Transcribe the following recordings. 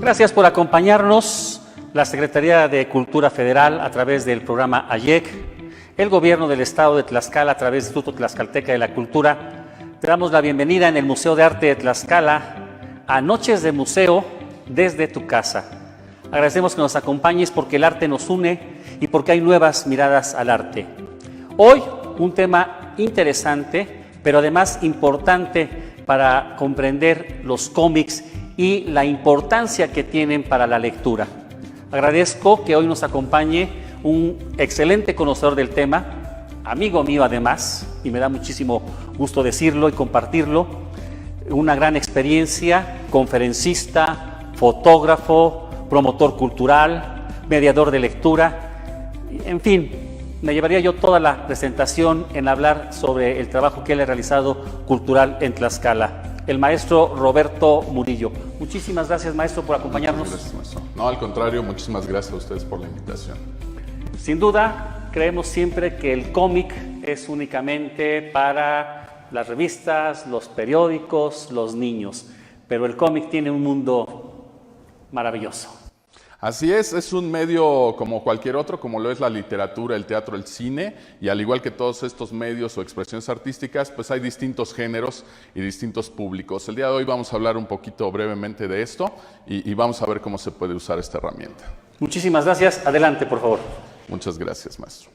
Gracias por acompañarnos. La Secretaría de Cultura Federal, a través del programa AYEC, el Gobierno del Estado de Tlaxcala, a través del Instituto Tlaxcalteca de la Cultura, te damos la bienvenida en el Museo de Arte de Tlaxcala a Noches de Museo desde tu casa. Agradecemos que nos acompañes porque el arte nos une y porque hay nuevas miradas al arte. Hoy, un tema interesante, pero además importante para comprender los cómics y la importancia que tienen para la lectura. Agradezco que hoy nos acompañe un excelente conocedor del tema, amigo mío además, y me da muchísimo gusto decirlo y compartirlo, una gran experiencia, conferencista, fotógrafo, promotor cultural, mediador de lectura, en fin, me llevaría yo toda la presentación en hablar sobre el trabajo que él ha realizado cultural en Tlaxcala. El maestro Roberto Murillo. Muchísimas gracias, maestro, por acompañarnos. Gracias, maestro. No, al contrario, muchísimas gracias a ustedes por la invitación. Sin duda, creemos siempre que el cómic es únicamente para las revistas, los periódicos, los niños, pero el cómic tiene un mundo maravilloso. Así es un medio como cualquier otro, como lo es la literatura, el teatro, el cine, y al igual que todos estos medios o expresiones artísticas, pues hay distintos géneros y distintos públicos. El día de hoy vamos a hablar un poquito brevemente de esto y vamos a ver cómo se puede usar esta herramienta. Muchísimas gracias. Adelante, por favor. Muchas gracias, maestro.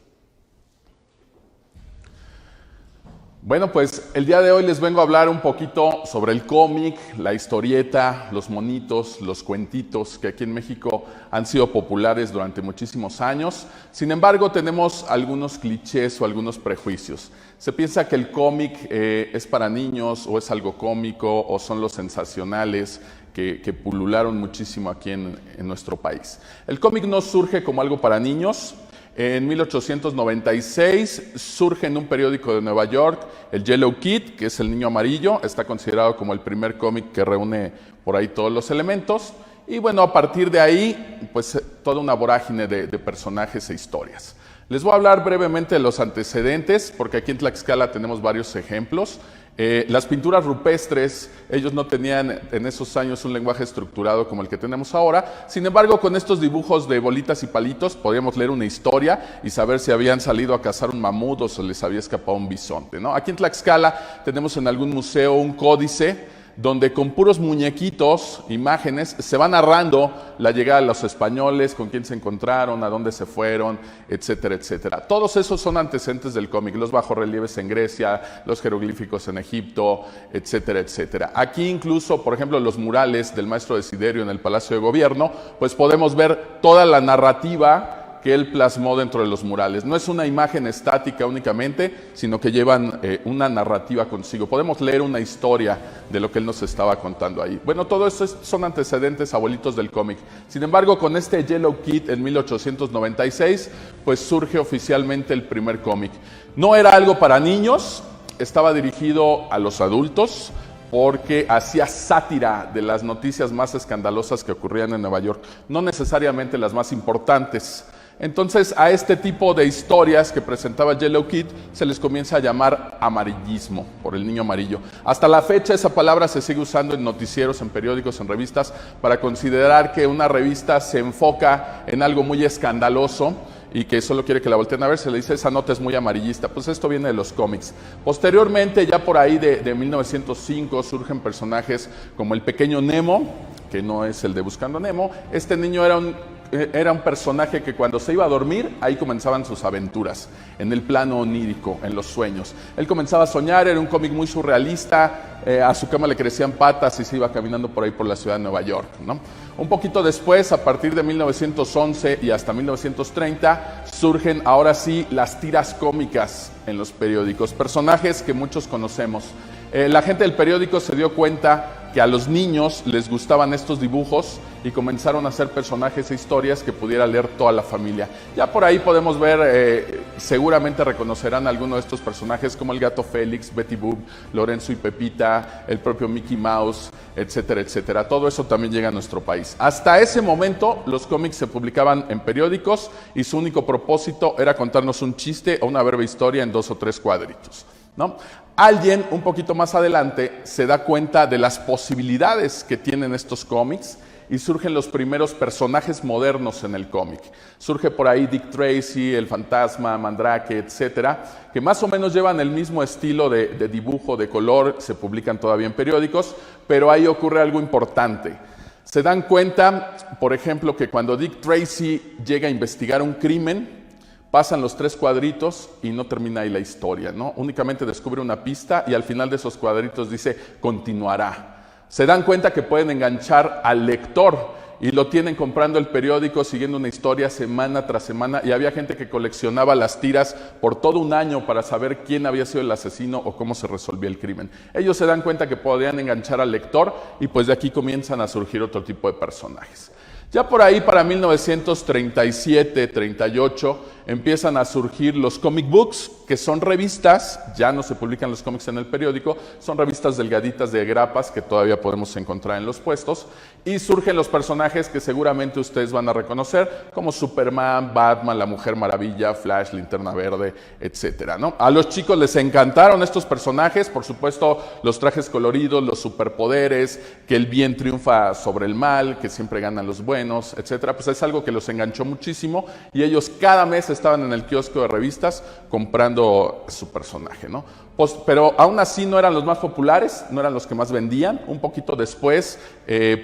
Bueno, pues el día de hoy les vengo a hablar un poquito sobre el cómic, la historieta, los monitos, los cuentitos que aquí en México han sido populares durante muchísimos años. Sin embargo, tenemos algunos clichés o algunos prejuicios. Se piensa que el cómic es para niños o es algo cómico o son los sensacionales que pulularon muchísimo aquí en nuestro país. El cómic no surge como algo para niños. En 1896 surge en un periódico de Nueva York el Yellow Kid, que es el niño amarillo. Está considerado como el primer cómic que reúne por ahí todos los elementos. Y bueno, a partir de ahí, pues toda una vorágine de personajes e historias. Les voy a hablar brevemente de los antecedentes, porque aquí en Tlaxcala tenemos varios ejemplos. Las pinturas rupestres, ellos no tenían en esos años un lenguaje estructurado como el que tenemos ahora. Sin embargo, con estos dibujos de bolitas y palitos podíamos leer una historia y saber si habían salido a cazar un mamut o se les había escapado un bisonte, ¿no? Aquí en Tlaxcala tenemos en algún museo un códice donde con puros muñequitos, imágenes, se va narrando la llegada de los españoles, con quién se encontraron, a dónde se fueron, etcétera, etcétera. Todos esos son antecedentes del cómic, los bajorrelieves en Grecia, los jeroglíficos en Egipto, etcétera, etcétera. Aquí incluso, por ejemplo, los murales del maestro Desiderio en el Palacio de Gobierno, pues podemos ver toda la narrativa que él plasmó dentro de los murales. No es una imagen estática únicamente, sino que llevan una narrativa consigo. Podemos leer una historia de lo que él nos estaba contando ahí. Bueno, todo eso son antecedentes abuelitos del cómic. Sin embargo, con este Yellow Kid en 1896, pues surge oficialmente el primer cómic. No era algo para niños, estaba dirigido a los adultos, porque hacía sátira de las noticias más escandalosas que ocurrían en Nueva York, no necesariamente las más importantes. Entonces, a este tipo de historias que presentaba Yellow Kid se les comienza a llamar amarillismo, por el niño amarillo. Hasta la fecha esa palabra se sigue usando en noticieros, en periódicos, en revistas, para considerar que una revista se enfoca en algo muy escandaloso y que solo quiere que la volteen a ver, se le dice esa nota es muy amarillista. Pues esto viene de los cómics. Posteriormente, ya por ahí de 1905, surgen personajes como el pequeño Nemo, que no es el de Buscando a Nemo. Este niño era un personaje que cuando se iba a dormir, ahí comenzaban sus aventuras, en el plano onírico, en los sueños. Él comenzaba a soñar, era un cómic muy surrealista, a su cama le crecían patas y se iba caminando por ahí por la ciudad de Nueva York, ¿no? Un poquito después, a partir de 1911 y hasta 1930, surgen ahora sí las tiras cómicas en los periódicos, personajes que muchos conocemos. La gente del periódico se dio cuenta que a los niños les gustaban estos dibujos y comenzaron a hacer personajes e historias que pudiera leer toda la familia. Ya por ahí podemos ver, seguramente reconocerán algunos de estos personajes como el gato Félix, Betty Boop, Lorenzo y Pepita, el propio Mickey Mouse, etcétera, etcétera. Todo eso también llega a nuestro país. Hasta ese momento los cómics se publicaban en periódicos y su único propósito era contarnos un chiste o una breve historia en 2 o 3 cuadritos, ¿no? Alguien un poquito más adelante se da cuenta de las posibilidades que tienen estos cómics y surgen los primeros personajes modernos en el cómic. Surge por ahí Dick Tracy, el Fantasma, Mandrake, etcétera, que más o menos llevan el mismo estilo de dibujo, de color, se publican todavía en periódicos, pero ahí ocurre algo importante. Se dan cuenta, por ejemplo, que cuando Dick Tracy llega a investigar un crimen, pasan los 3 cuadritos y no termina ahí la historia, ¿no? Únicamente descubre una pista y al final de esos cuadritos dice continuará. Se dan cuenta que pueden enganchar al lector y lo tienen comprando el periódico, siguiendo una historia semana tras semana, y había gente que coleccionaba las tiras por todo un año para saber quién había sido el asesino o cómo se resolvía el crimen. Ellos se dan cuenta que podían enganchar al lector y pues de aquí comienzan a surgir otro tipo de personajes. Ya por ahí para 1937, 38, empiezan a surgir los comic books, que son revistas, ya no se publican los cómics en el periódico, son revistas delgaditas de grapas que todavía podemos encontrar en los puestos, y surgen los personajes que seguramente ustedes van a reconocer, como Superman, Batman, la Mujer Maravilla, Flash, Linterna Verde, etcétera, ¿no? A los chicos les encantaron estos personajes, por supuesto, los trajes coloridos, los superpoderes, que el bien triunfa sobre el mal, que siempre ganan los buenos, etcétera. Pues es algo que los enganchó muchísimo y ellos cada mes estaban en el kiosco de revistas comprando su personaje, ¿no? Pues, pero aún así no eran los más populares, no eran los que más vendían. Un poquito después,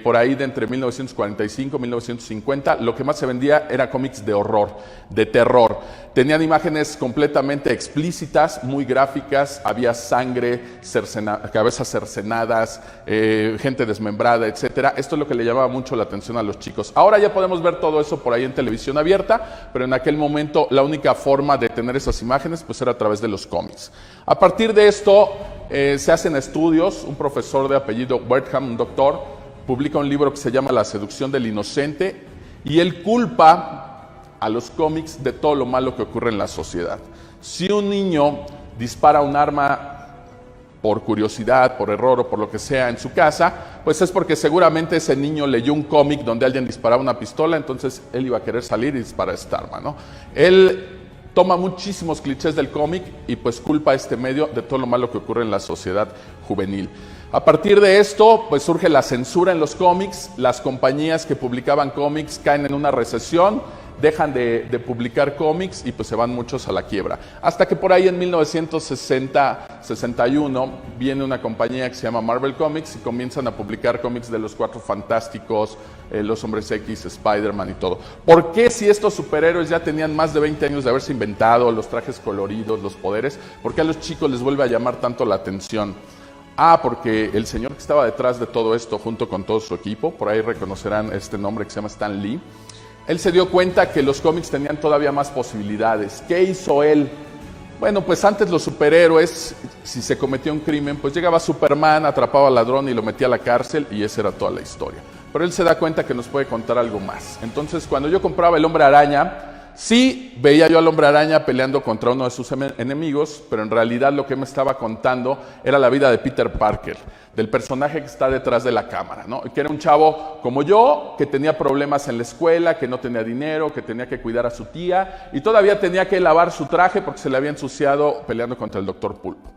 por ahí de entre 1945 y 1950, lo que más se vendía era cómics de horror, de terror. Tenían imágenes completamente explícitas, muy gráficas, había sangre, cabezas cercenadas, gente desmembrada, etcétera. Esto es lo que le llamaba mucho la atención a los chicos. Ahora ya podemos ver todo eso por ahí en televisión abierta, pero en aquel momento la única forma de tener esas imágenes pues era a través de los cómics. A partir de esto se hacen estudios. Un profesor de apellido Wertham, un doctor, publica un libro que se llama La seducción del inocente, y él culpa a los cómics de todo lo malo que ocurre en la sociedad. Si un niño dispara un arma por curiosidad, por error o por lo que sea en su casa, pues es porque seguramente ese niño leyó un cómic donde alguien disparaba una pistola, entonces él iba a querer salir y disparar esta arma, ¿no? Él toma muchísimos clichés del cómic y pues culpa a este medio de todo lo malo que ocurre en la sociedad juvenil. A partir de esto, pues surge la censura en los cómics, las compañías que publicaban cómics caen en una recesión, dejan de publicar cómics y pues se van muchos a la quiebra. Hasta que por ahí en 1960-61 viene una compañía que se llama Marvel Comics y comienzan a publicar cómics de los Cuatro Fantásticos, los Hombres X, Spider-Man y todo. ¿Por qué, si estos superhéroes ya tenían más de 20 años de haberse inventado, los trajes coloridos, los poderes, por qué a los chicos les vuelve a llamar tanto la atención? Porque el señor que estaba detrás de todo esto junto con todo su equipo, por ahí reconocerán este nombre que se llama Stan Lee, él se dio cuenta que los cómics tenían todavía más posibilidades. ¿Qué hizo él? Bueno, pues antes los superhéroes, si se cometía un crimen, pues llegaba Superman, atrapaba al ladrón y lo metía a la cárcel y esa era toda la historia. Pero él se da cuenta que nos puede contar algo más. Entonces, cuando yo compraba el Hombre Araña, sí veía yo al Hombre Araña peleando contra uno de sus enemigos, pero en realidad lo que me estaba contando era la vida de Peter Parker, del personaje que está detrás de la cámara, ¿no? Que era un chavo como yo, que tenía problemas en la escuela, que no tenía dinero, que tenía que cuidar a su tía y todavía tenía que lavar su traje porque se le había ensuciado peleando contra el Dr. Pulpo.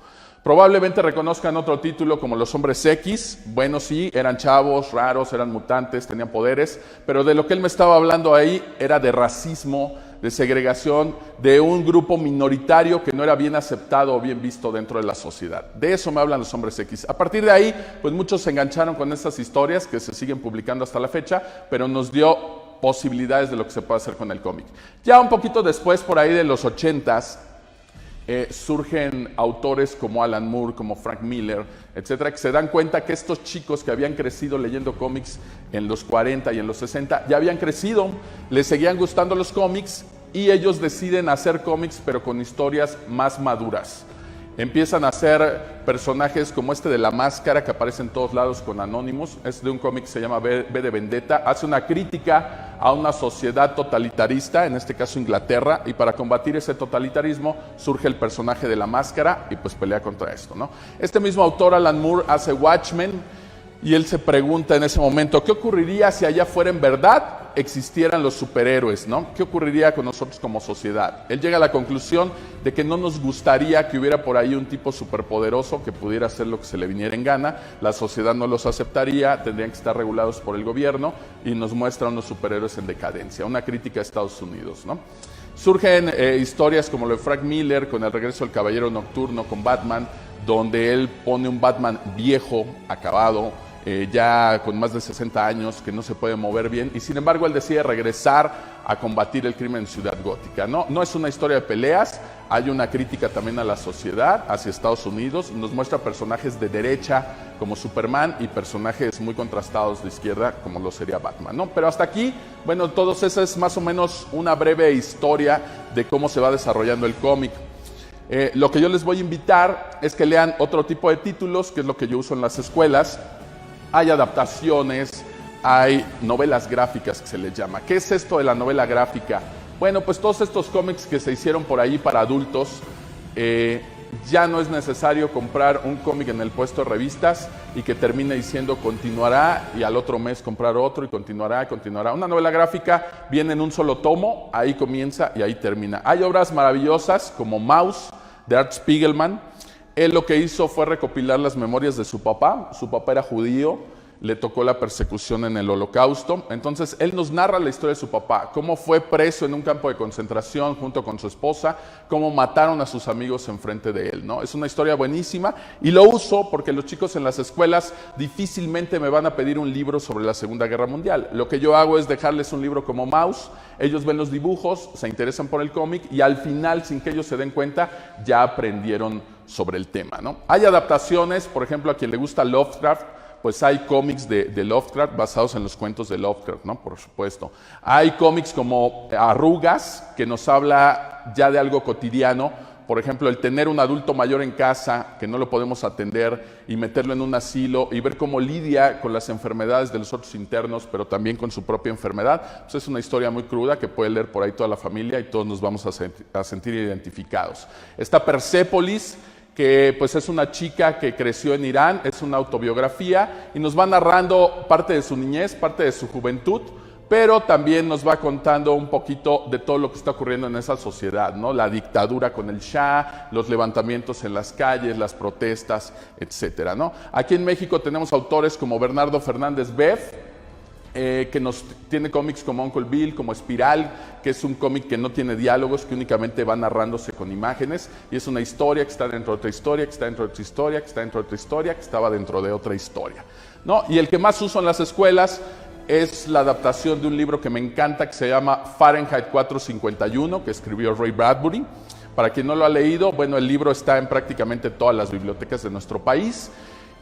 Probablemente reconozcan otro título como Los Hombres X. Bueno, sí, eran chavos, raros, eran mutantes, tenían poderes, pero de lo que él me estaba hablando ahí era de racismo, de segregación, de un grupo minoritario que no era bien aceptado o bien visto dentro de la sociedad. De eso me hablan Los Hombres X. A partir de ahí, pues muchos se engancharon con estas historias que se siguen publicando hasta la fecha, pero nos dio posibilidades de lo que se puede hacer con el cómic. Ya un poquito después, por ahí de los 80s, surgen autores como Alan Moore, como Frank Miller, etcétera, que se dan cuenta que estos chicos que habían crecido leyendo cómics en los 40 y en los 60 ya habían crecido, les seguían gustando los cómics y ellos deciden hacer cómics pero con historias más maduras. Empiezan a hacer personajes como este de La Máscara, que aparece en todos lados con Anonymous. Es de un cómic que se llama V de Vendetta. Hace una crítica a una sociedad totalitarista, en este caso Inglaterra, y para combatir ese totalitarismo surge el personaje de La Máscara y pues pelea contra esto, ¿no? Este mismo autor, Alan Moore, hace Watchmen, Y él se pregunta en ese momento, ¿qué ocurriría si allá afuera en verdad existieran los superhéroes, ¿no? ¿Qué ocurriría con nosotros como sociedad? Él llega a la conclusión de que no nos gustaría que hubiera por ahí un tipo superpoderoso que pudiera hacer lo que se le viniera en gana. La sociedad no los aceptaría, tendrían que estar regulados por el gobierno y nos muestra unos superhéroes en decadencia. Una crítica a Estados Unidos, ¿no? Surgen historias como lo de Frank Miller con El regreso del Caballero Nocturno, con Batman, donde él pone un Batman viejo, acabado, ya con más de 60 años, que no se puede mover bien, y sin embargo él decide regresar a combatir el crimen en Ciudad Gótica. No es una historia de peleas, hay una crítica también a la sociedad, hacia Estados Unidos, nos muestra personajes de derecha como Superman y personajes muy contrastados de izquierda como lo sería Batman, ¿no? Pero hasta aquí, bueno, todos esa es más o menos una breve historia de cómo se va desarrollando el cómic. Lo que yo les voy a invitar es que lean otro tipo de títulos, que es lo que yo uso en las escuelas. Hay adaptaciones, hay novelas gráficas que se les llama. ¿Qué es esto de la novela gráfica? Bueno, pues todos estos cómics que se hicieron por ahí para adultos, ya no es necesario comprar un cómic en el puesto de revistas y que termine diciendo continuará y al otro mes comprar otro y continuará. Una novela gráfica viene en un solo tomo, ahí comienza y ahí termina. Hay obras maravillosas como Maus de Art Spiegelman. Él lo que hizo fue recopilar las memorias de su papá. Su papá era judío, le tocó la persecución en el Holocausto. Entonces, él nos narra la historia de su papá, cómo fue preso en un campo de concentración junto con su esposa, cómo mataron a sus amigos enfrente de él, ¿no? Es una historia buenísima y lo uso porque los chicos en las escuelas difícilmente me van a pedir un libro sobre la Segunda Guerra Mundial. Lo que yo hago es dejarles un libro como Maus, ellos ven los dibujos, se interesan por el cómic y al final, sin que ellos se den cuenta, ya aprendieron sobre el tema, ¿no? Hay adaptaciones, por ejemplo, a quien le gusta Lovecraft, pues hay cómics de Lovecraft basados en los cuentos de Lovecraft, ¿no? Por supuesto. Hay cómics como Arrugas, que nos habla ya de algo cotidiano. Por ejemplo, el tener un adulto mayor en casa que no lo podemos atender y meterlo en un asilo y ver cómo lidia con las enfermedades de los otros internos, pero también con su propia enfermedad. Pues es una historia muy cruda que puede leer por ahí toda la familia y todos nos vamos a sentir identificados. Está Persépolis, que pues es una chica que creció en Irán, es una autobiografía y nos va narrando parte de su niñez, parte de su juventud, pero también nos va contando un poquito de todo lo que está ocurriendo en esa sociedad, ¿no? La dictadura con el Shah, los levantamientos en las calles, las protestas, etcétera, ¿no? Aquí en México tenemos autores como Bernardo Fernández Beff, que nos tiene cómics como Uncle Bill, como Espiral, que es un cómic que no tiene diálogos, que únicamente va narrándose con imágenes, y es una historia que está dentro de otra historia, que está dentro de otra historia, que está dentro de otra historia, que estaba dentro de otra historia, ¿no? Y el que más uso en las escuelas es la adaptación de un libro que me encanta, que se llama Fahrenheit 451, que escribió Ray Bradbury. Para quien no lo ha leído, bueno, el libro está en prácticamente todas las bibliotecas de nuestro país.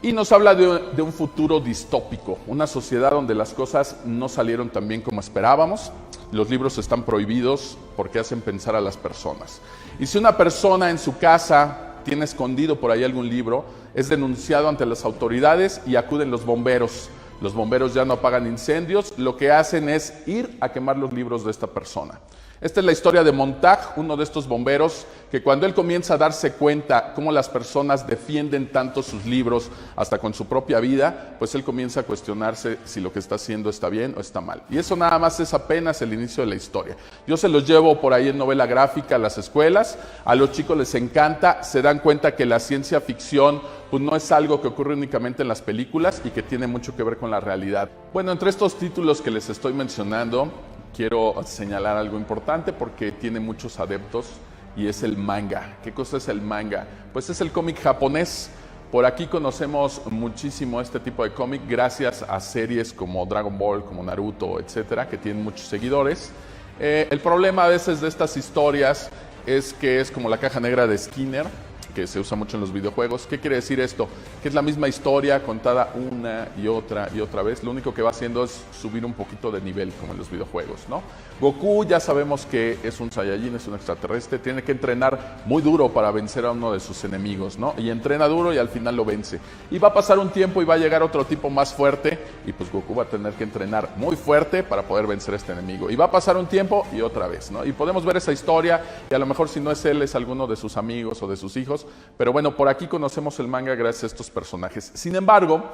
Y nos habla de un futuro distópico, una sociedad donde las cosas no salieron tan bien como esperábamos. Los libros están prohibidos porque hacen pensar a las personas. Y si una persona en su casa tiene escondido por ahí algún libro, es denunciado ante las autoridades y acuden los bomberos. Los bomberos ya no apagan incendios, lo que hacen es ir a quemar los libros de esta persona. Esta es la historia de Montag, uno de estos bomberos, que cuando él comienza a darse cuenta cómo las personas defienden tanto sus libros, hasta con su propia vida, pues él comienza a cuestionarse si lo que está haciendo está bien o está mal. Y eso nada más es apenas el inicio de la historia. Yo se los llevo por ahí en novela gráfica a las escuelas, a los chicos les encanta, se dan cuenta que la ciencia ficción pues no es algo que ocurre únicamente en las películas y que tiene mucho que ver con la realidad. Bueno, entre estos títulos que les estoy mencionando, quiero señalar algo importante porque tiene muchos adeptos y es el manga. ¿Qué cosa es el manga? Pues es el cómic japonés. Por aquí conocemos muchísimo este tipo de cómic gracias a series como Dragon Ball, como Naruto, etcétera, que tienen muchos seguidores. El problema a veces de estas historias es que es como la caja negra de Skinner, que se usa mucho en los videojuegos. ¿Qué quiere decir esto? Que es la misma historia contada una y otra vez. Lo único que va haciendo es subir un poquito de nivel, como en los videojuegos, ¿no? Goku ya sabemos que es un Saiyajin, es un extraterrestre, tiene que entrenar muy duro para vencer a uno de sus enemigos, ¿no? Y entrena duro y al final lo vence. Y va a pasar un tiempo y va a llegar otro tipo más fuerte y pues Goku va a tener que entrenar muy fuerte para poder vencer a este enemigo. Y va a pasar un tiempo y otra vez, ¿no? Y podemos ver esa historia y a lo mejor si no es él, es alguno de sus amigos o de sus hijos. Pero bueno, por aquí conocemos el manga gracias a estos personajes. Sin embargo,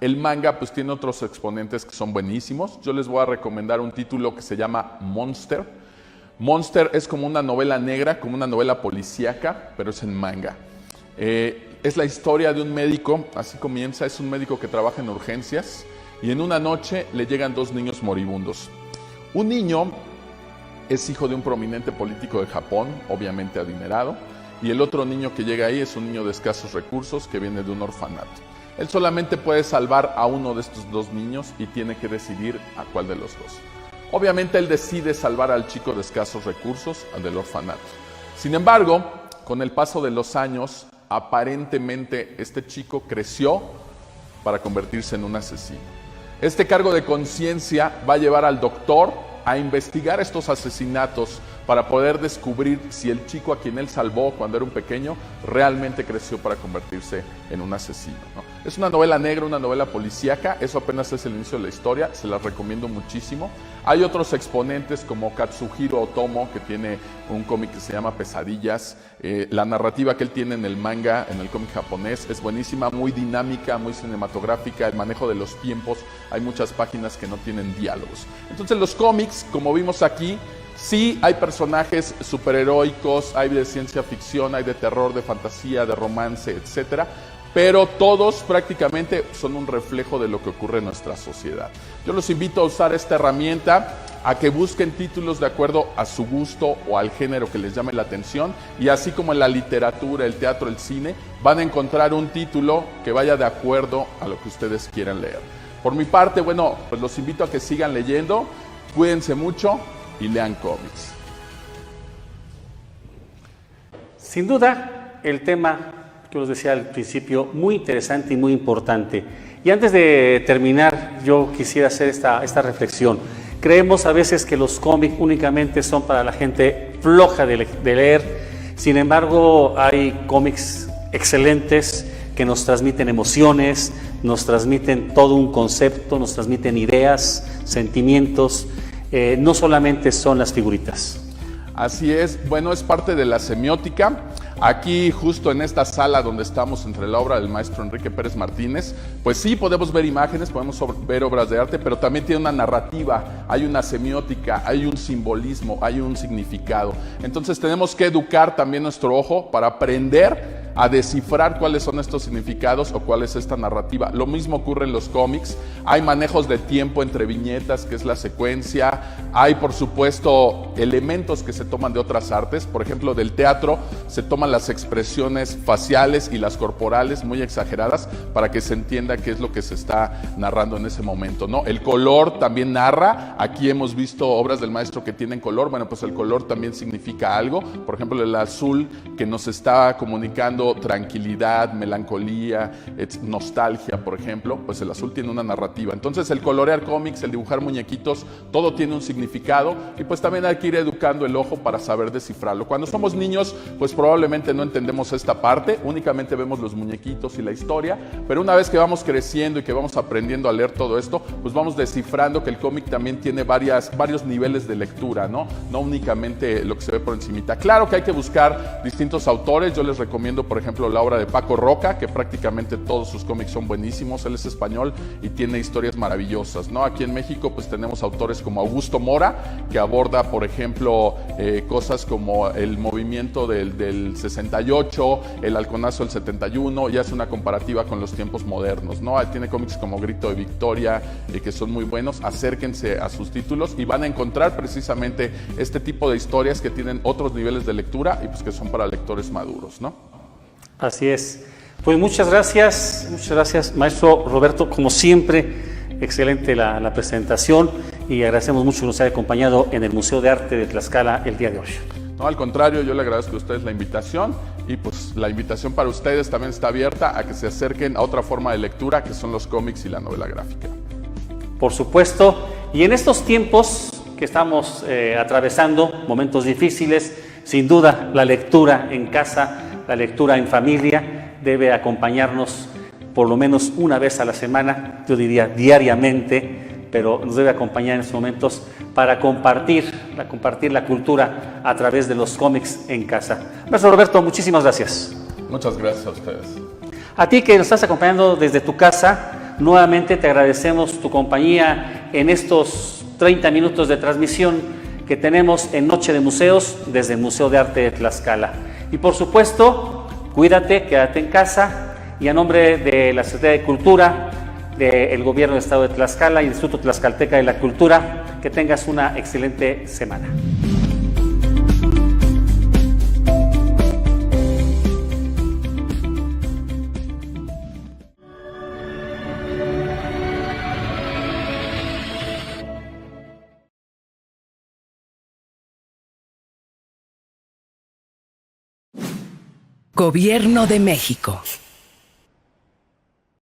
El manga pues tiene otros exponentes que son buenísimos. Yo les voy a recomendar un título que se llama Monster. Monster es como una novela negra, como una novela policíaca, pero es en manga. Es la historia de un médico, así comienza, es un médico que trabaja en urgencias y en una noche le llegan 2 niños moribundos. Un niño es hijo de un prominente político de Japón, obviamente adinerado, y el otro niño que llega ahí es un niño de escasos recursos que viene de un orfanato. Él solamente puede salvar a uno de estos 2 niños y tiene que decidir a cuál de los 2. Obviamente él decide salvar al chico de escasos recursos, al del orfanato. Sin embargo, con el paso de los años, aparentemente este chico creció para convertirse en un asesino. Este cargo de conciencia va a llevar al doctor a investigar estos asesinatos para poder descubrir si el chico a quien él salvó cuando era un pequeño realmente creció para convertirse en un asesino, ¿no? Es una novela negra, una novela policíaca, eso apenas es el inicio de la historia, se las recomiendo muchísimo. Hay otros exponentes como Katsuhiro Otomo, que tiene un cómic que se llama Pesadillas. La narrativa que él tiene en el manga, en el cómic japonés, es buenísima, muy dinámica, muy cinematográfica, el manejo de los tiempos, hay muchas páginas que no tienen diálogos. Entonces los cómics, como vimos aquí, sí hay personajes superheroicos, hay de ciencia ficción, hay de terror, de fantasía, de romance, etcétera, pero todos prácticamente son un reflejo de lo que ocurre en nuestra sociedad. Yo los invito a usar esta herramienta, a que busquen títulos de acuerdo a su gusto o al género que les llame la atención, y así como en la literatura, el teatro, el cine, van a encontrar un título que vaya de acuerdo a lo que ustedes quieran leer. Por mi parte, bueno, pues los invito a que sigan leyendo, cuídense mucho y lean cómics. Sin duda, el tema que os decía al principio, muy interesante y muy importante. Y antes de terminar, yo quisiera hacer esta reflexión. Creemos a veces que los cómics únicamente son para la gente floja de leer. Sin embargo, hay cómics excelentes que nos transmiten emociones, nos transmiten todo un concepto, nos transmiten ideas, sentimientos. No solamente son las figuritas. Así es, bueno, es parte de la semiótica. Aquí, justo en esta sala donde estamos entre la obra del maestro Enrique Pérez Martínez, pues sí podemos ver imágenes, podemos ver obras de arte, pero también tiene una narrativa, hay una semiótica, hay un simbolismo, hay un significado. Entonces tenemos que educar también nuestro ojo para aprender a descifrar cuáles son estos significados o cuál es esta narrativa. Lo mismo ocurre en los cómics, hay manejos de tiempo entre viñetas, que es la secuencia, hay por supuesto elementos que se toman de otras artes, por ejemplo del teatro se toman las expresiones faciales y las corporales muy exageradas para que se entienda qué es lo que se está narrando en ese momento, ¿no? El color también narra, aquí hemos visto obras del maestro que tienen color, bueno pues el color también significa algo, por ejemplo el azul que nos está comunicando tranquilidad, melancolía, nostalgia, por ejemplo, pues el azul tiene una narrativa. Entonces el colorear cómics, el dibujar muñequitos, todo tiene un significado y pues también hay que ir educando el ojo para saber descifrarlo. Cuando somos niños, pues probablemente no entendemos esta parte, únicamente vemos los muñequitos y la historia, pero una vez que vamos creciendo y que vamos aprendiendo a leer todo esto, pues vamos descifrando que el cómic también tiene varios niveles de lectura, ¿no? No únicamente lo que se ve por encimita. Claro que hay que buscar distintos autores, yo les recomiendo por ejemplo la obra de Paco Roca, que prácticamente todos sus cómics son buenísimos, él es español y tiene historias maravillosas, ¿no? Aquí en México pues tenemos autores como Augusto Mora, que aborda por ejemplo cosas como el movimiento del 68, el halconazo del 71, y hace una comparativa con los tiempos modernos, ¿no? Tiene cómics como Grito de Victoria, que son muy buenos, acérquense a sus títulos y van a encontrar precisamente este tipo de historias que tienen otros niveles de lectura y pues que son para lectores maduros, ¿no? Así es. Pues muchas gracias, maestro Roberto, como siempre, excelente la presentación y agradecemos mucho que nos haya acompañado en el Museo de Arte de Tlaxcala el día de hoy. No, al contrario, yo le agradezco a ustedes la invitación y pues la invitación para ustedes también está abierta a que se acerquen a otra forma de lectura que son los cómics y la novela gráfica. Por supuesto, y en estos tiempos que estamos atravesando, momentos difíciles, sin duda la lectura en casa, la lectura en familia debe acompañarnos por lo menos una vez a la semana, yo diría diariamente, pero nos debe acompañar en estos momentos para compartir la cultura a través de los cómics en casa. Maestro Roberto, muchísimas gracias. Muchas gracias a ustedes. A ti que nos estás acompañando desde tu casa, Nuevamente te agradecemos tu compañía en estos 30 minutos de transmisión que tenemos en Noche de Museos desde el Museo de Arte de Tlaxcala. Y por supuesto, cuídate, quédate en casa, y a nombre de la Secretaría de Cultura, del Gobierno del Estado de Tlaxcala y del Instituto Tlaxcalteca de la Cultura, que tengas una excelente semana. Gobierno de México.